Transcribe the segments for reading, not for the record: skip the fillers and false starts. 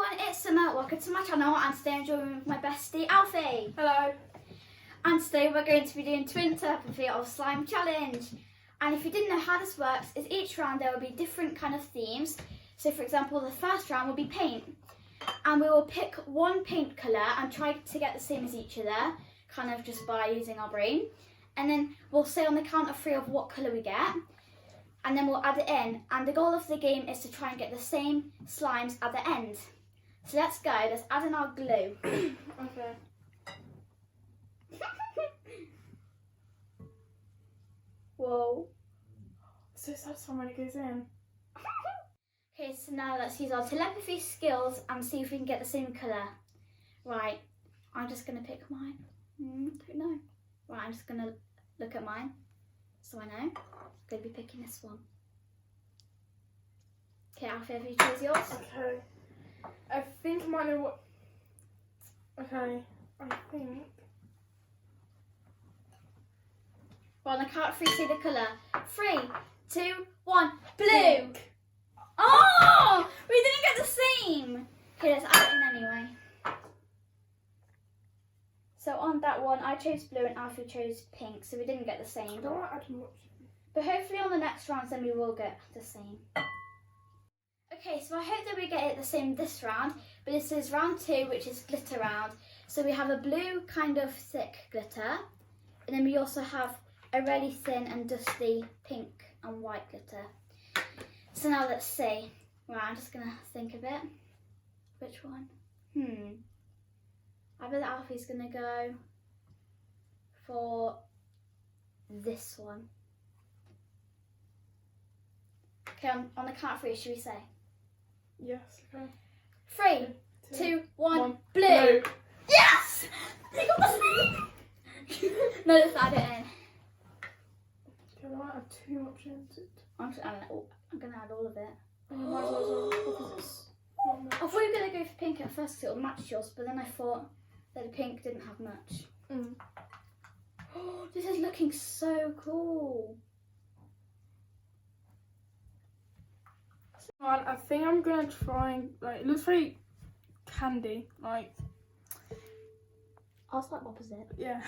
everyone, it's Summer. Welcome to my channel, and today I'm joined with my bestie Alfie. Hello. And today we're going to be doing twin telepathy of slime challenge. And if you didn't know how this works, is each round there will be different kind of themes. So for example, the first round will be paint, and we will pick one paint colour and try to get the same as each other, kind of just by using our brain. And then we'll say on the count of 3 of what colour we get, and then we'll add it in. And the goal of the game is to try and get the same slimes at the end. So let's go, let's add in our glue. Okay. Whoa. So satisfying when it goes in. Okay, so now let's use our telepathy skills and see if we can get the same colour. Right, I'm just going to pick mine. Don't know. Right, I'm just going to look at mine so I know. I'm going to be picking this one. Okay, Alfie, have you chose yours? Okay. I think I might know what... Okay, I think... Well, on the count of 3, say the colour. 3, 2, 1, blue! Pink. Oh! We didn't get the same! Okay, let's add it in anyway. So on that one, I chose blue and Alfie chose pink, so we didn't get the same. I don't want to add much. But hopefully on the next rounds then we will get the same. Okay, so I hope that we get it the same this round, but this is round 2, which is glitter round. So we have a blue kind of thick glitter, and then we also have a really thin and dusty pink and white glitter. So now let's see. Right, I'm just gonna think a bit. Which one? I bet Alfie's gonna go for this one. Okay, on the count of 3, should we say? Yes, okay. 3, 2, 1, blue! Blue. Yes! We got the same! No, let's add it in. Okay, I don't want to add too much into it. I'm gonna add all of it. Oh, you might as well, because it's not much. I thought you were gonna go for pink at first because it would match yours, but then I thought that the pink didn't have much. Oh, this is looking so cool. I think I'm gonna try and, like, it looks very candy, like. I'll start opposite. Yeah.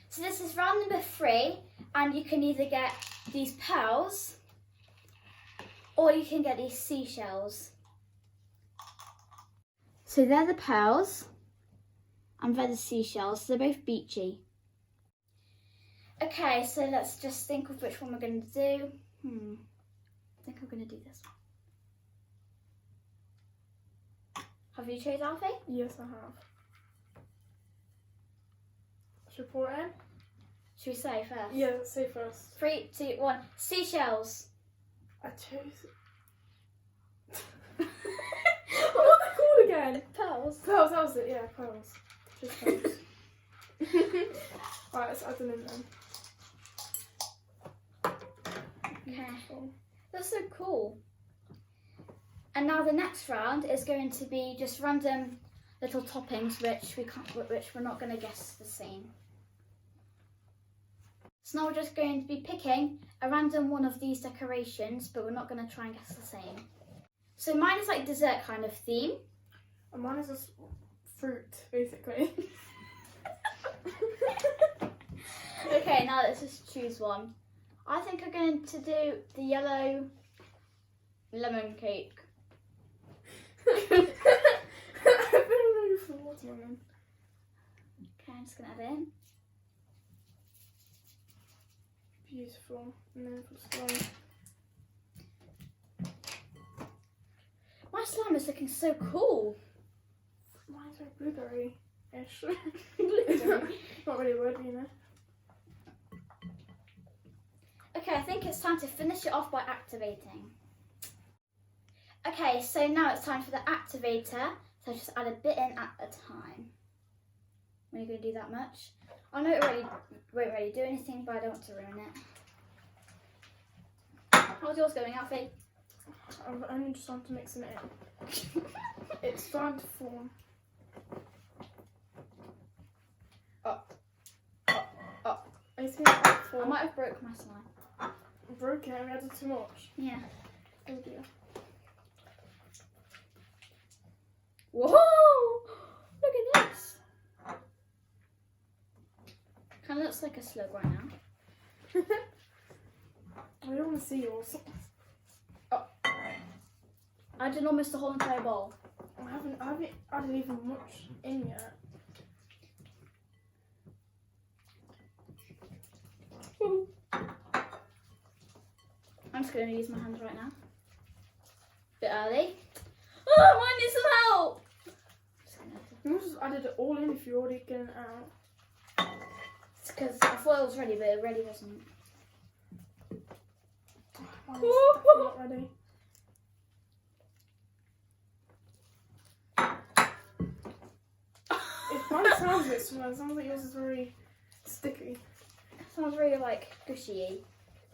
So this is round number 3, and you can either get these pearls or you can get these seashells. So they're the pearls and they're the seashells, so they're both beachy. Okay, so let's just think of which one we're going to do. I think I'm going to do this one. Have you chosen Alfie? Yes, I have. Should we pour it in? Should we say first? Yeah, say first. 3, 2, 1. Seashells. I chose... What are they called again? Pearls. Pearls, that was it, yeah, pearls. Just pearls. Right, let's add them in then. Okay. That's so cool. And now the next round is going to be just random little toppings which we're not going to guess the same. So now we're just going to be picking a random one of these decorations, but we're not going to try and guess the same. So mine is like dessert kind of theme. And mine is just fruit, basically. Okay, now let's just choose one. I think I'm going to do the yellow lemon cake. I've been really for watermelon. Okay, I'm just going to add it in. Beautiful. And then put slime. My slime is looking so cool. Mine's very blueberry-ish. Blueberry. Not really a word, you know. Okay, I think it's time to finish it off by activating. Okay, so now it's time for the activator. So just add a bit in at a time. When you're going to do that much. I know it won't really do anything, but I don't want to ruin it. How's yours going, Alfie? I'm only just starting to mix it in. It's starting to form. I think I might have broke my slime. Broken, we added too much. Yeah. Oh dear. Whoa! Look at this. Kind of looks like a slug right now. I don't want to see yours. I did almost the whole entire bowl. I haven't added even much in yet. I'm just going to use my hands right now. Bit early. Oh, mine needs some help! You must have added it all in if you're already getting it out. It's because I thought it was ready, but it really wasn't. Mine's definitely not ready. If mine sounds a bit similar, it sounds like yours is very sticky. It sounds really like gushy.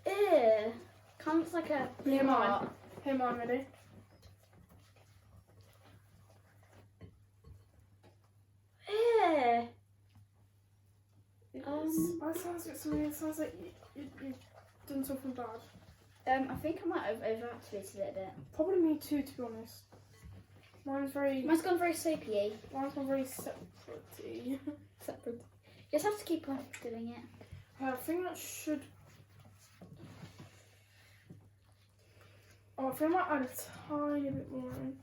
Ew. Kind of looks like a Here, mine. heart. Here, mine ready. Ew. Mine sounds a bit similar. It sounds like you've done something bad. I think I might have overactivated it a bit. Probably me too, to be honest. Mine's Mine's gone very soapy. Mine's gone very separate-y. Separate. You just have to keep on doing it. I think that should. Oh, I think I might add a tiny bit more in.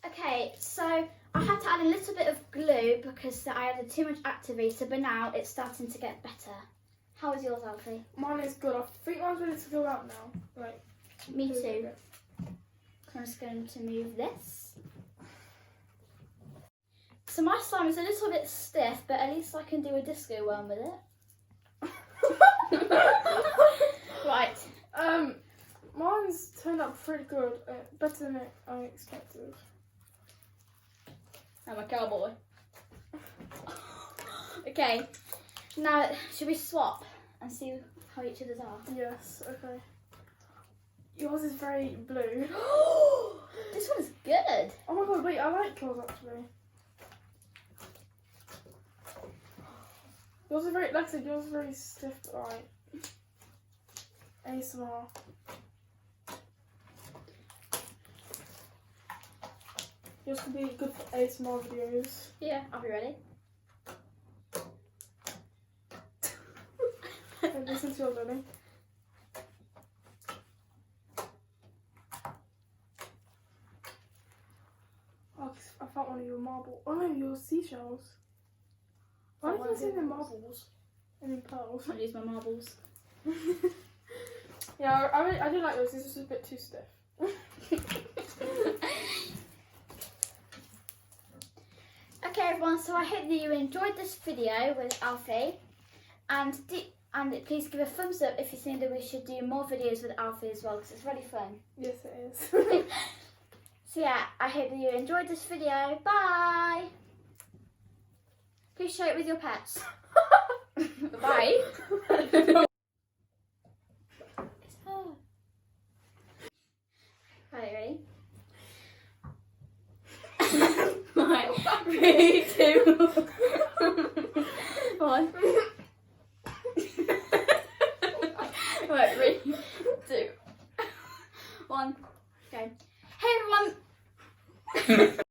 Okay, so I had to add a little bit of glue because I added too much activator, but now it's starting to get better. How is yours, Alfie? Mine is good. I think mine's ready to go out now. Like, Me too. I'm just going to move this. So my slime is a little bit stiff, but at least I can do a disco worm with it. Right. Mine's turned out pretty good. Better than I expected. I'm a cowboy. Okay. Now, should we swap and see how each other's are? Yes. Okay. Yours is very blue. This one's good. Oh my god! Wait, I like yours actually. Yours is very, like I said, yours is very stiff, right? ASMR. Yours could be good for ASMR videos. Yeah, I'll be ready. And listen to yours, Lily. Oh, I found one of your marbles. Oh no, your seashells. Why did you say they're marbles? I mean pearls. I'll use my marbles. Yeah, I do like yours. It's just a bit too stiff. Okay, everyone. So I hope that you enjoyed this video with Alfie, and please give a thumbs up if you think that we should do more videos with Alfie as well, because it's really fun. Yes, it is. So yeah, I hope that you enjoyed this video. Bye. Please share it with your pets. Bye. Right, ready? Right, 3, 2.